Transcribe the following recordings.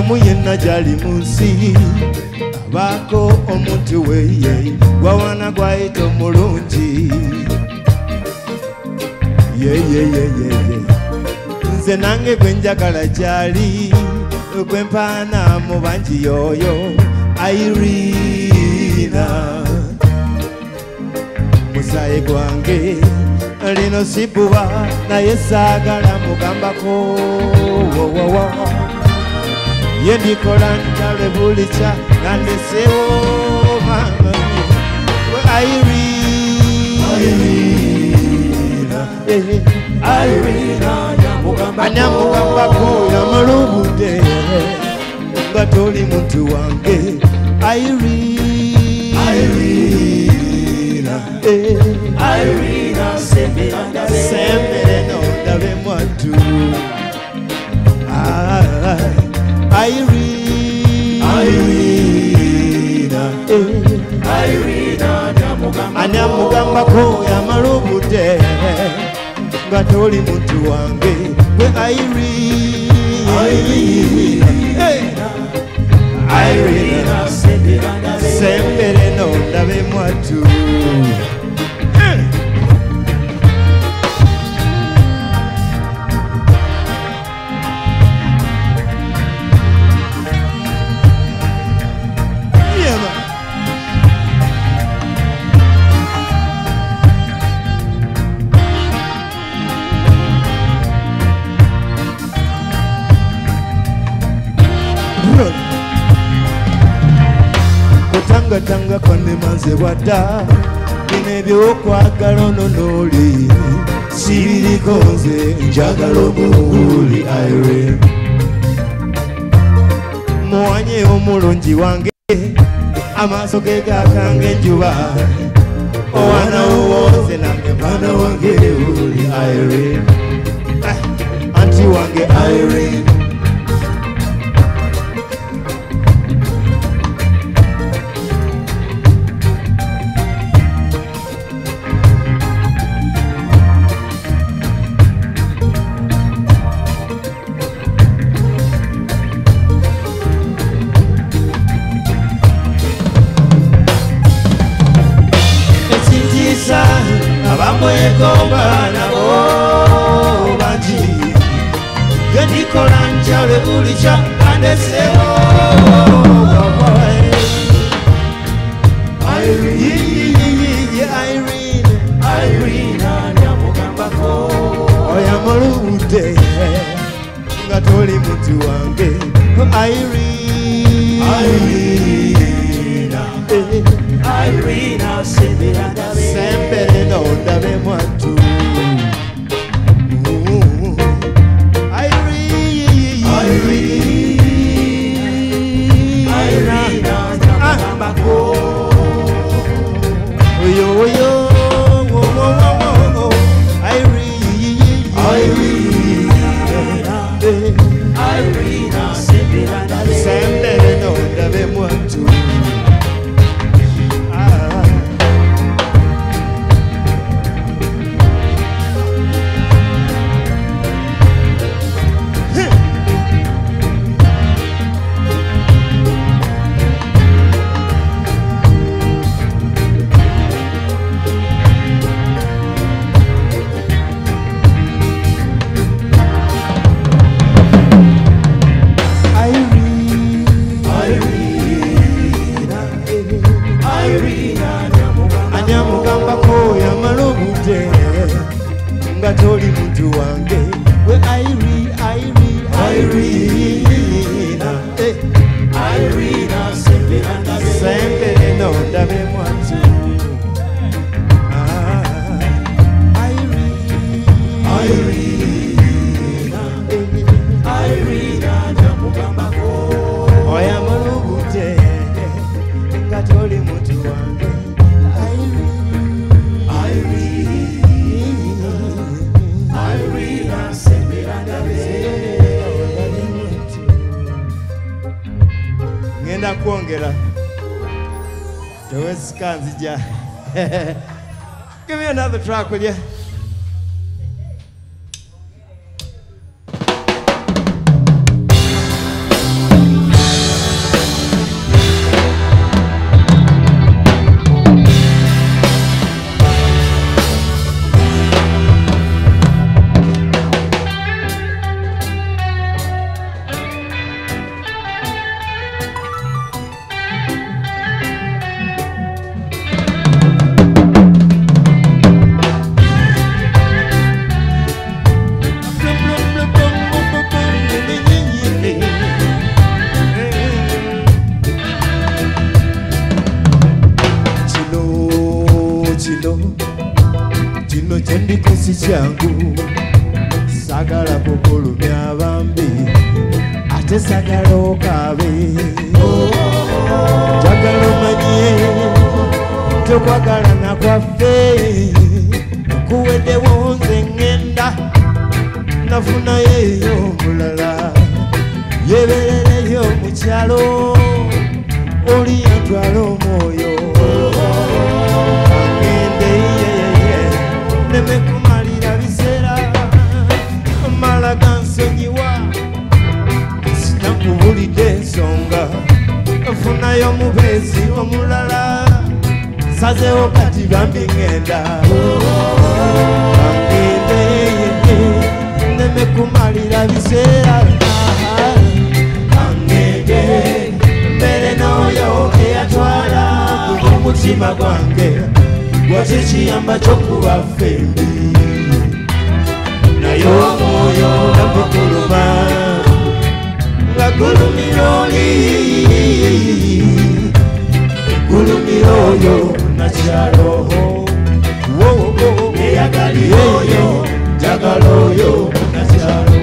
muyena jali munsi abako omuntu weye gwawana gwayita omulungi nze nange gwe njagala gyali gwempaana mu bangi yoyo Irina musaye gwange lino sibuba naye saagala mugambako ye ndikola ntale bulikya nga ndesewo mama Irina anyamugambako yamulubude nga toli muntu wange Irina sembere nondabe mwatu Irina anyamugambako yamalubude nga toli muntu wange gwe Irina sembere nondabe mwatu Tanga kone manze wada Nine byokwagala ononoli Sibiriko nze njagala omuguli Irene Muwanye omulungi wange Amaaso ge gakange enjuba Owana uwoze nange mwana wange uli Irene Anti wange Irene Abamwegomba nabo bangi Yendikola njale bulikya kandesewo Irina nyamugambako oyamulubude nga toli muntu wange Irina sembere nondabe mwatu Irina nyamugambako oyo Irina sembere nondabe mwatu anyamugambako yamalubude nga toli muntu wange we Irina sembere nondabe mwatu Irina nyamugambako oyamalubude nga toli muntu wange Irina sembere ngenda kwongera tewesikanzija give me another track will you kino kino kyendiko si kyangu sagala kukulumya bambi ate sagala okaabe njagala omanye tokwagalana kwaffe kuweddewo nze ŋŋenda nafunayo omulala yeberereyo mu kyalo oli yantwala omwoyo agende yeyeye neme kumalira biseera mala gansonyiwa sinakubulidde ensonga funayo mubeezi omulala sazeho kati bambi ŋŋenda agende yeyeye neme kumalira biseera angende mbere n'oyo eyatwala omutima gwange gwate kiyamba ky'okuba ffembi naye omwoyo nagukuluma nga gulumira oli gulumira oyo nakyalo eyagalira oyo njagala oyo nakyalo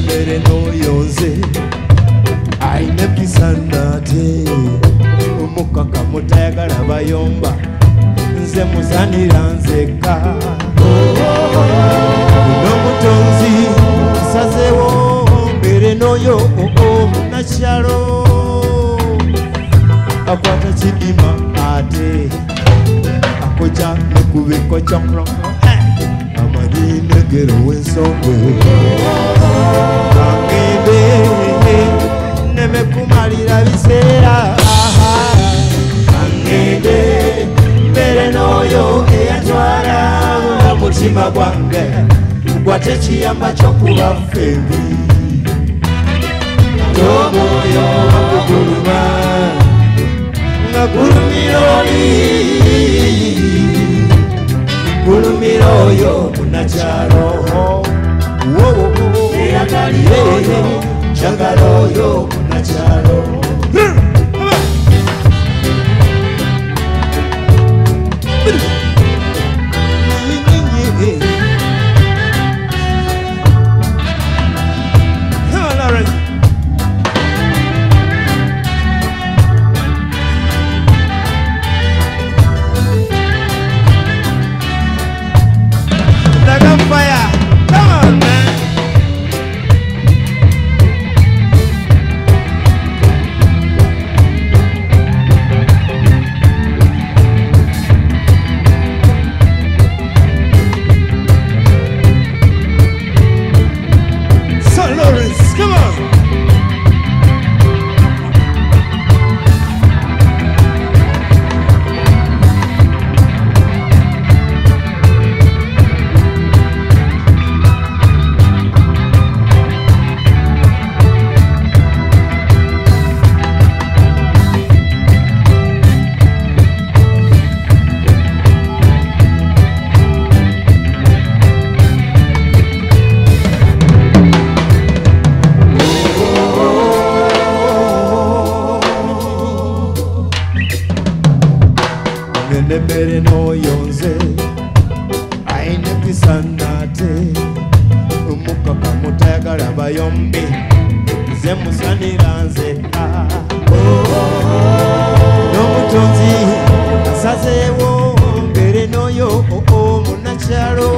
Mbere n'oyonze ayina pisanate omukaka mutayagala bayomba nze muzanira nzeka n'omutonzi asazewo mbere n'oyo munakyalo akwata kidima ate akoja nekubiko kyokro amanyi negero w'ensongwe angende neme kumalira biseera angende mbere n'oyo eyatwala omutima gwange gwate kiyamba ky'okuba ffembi omwoyo guguluma nga gulumira oli gulumira oyo munakyalo eyagalira oyo njagala oyo munakyalo fire. Come on, man. Son Lawrence, come on. Nembere n'oyonze ayina pisanate omukaka mutayagala bayombi nze musanira nzeka n'omutonzi asazeewo mbere n'oyo munakyalo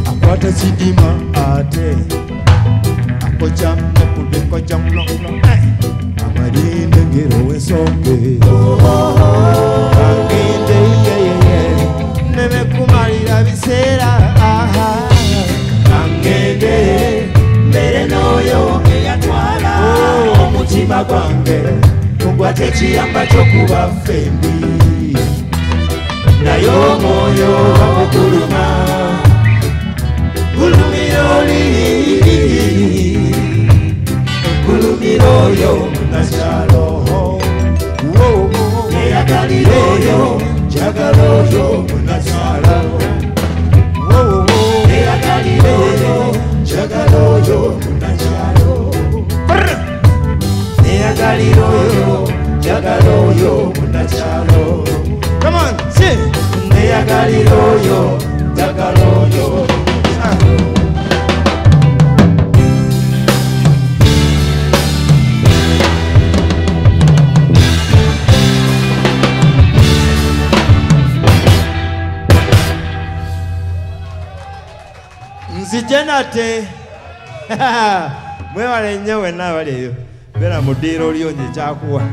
akwata kidima ate akoca nekubikoca mulongo amalinde ngero w'ensonge angende yeyeye neme kumalira biseera angende mbere n'oyo eyatwala omutima gwange mugwate ekiyamba ky'okuba ffembi naye omwoyo baguguluma neyagalira oyo munakyalo neyagalira oyo njagala oyo munakyalo neyagalira oyo njagala oyo munakyalo neyagalira oyo njagala oyo munakyalo. Come on, sing. Neyagalira oyo njagala oyo munakyalo. Nzijenate mwewale nnyo wenna abali eyo beera mu ddiiro lyonye kyakuwa.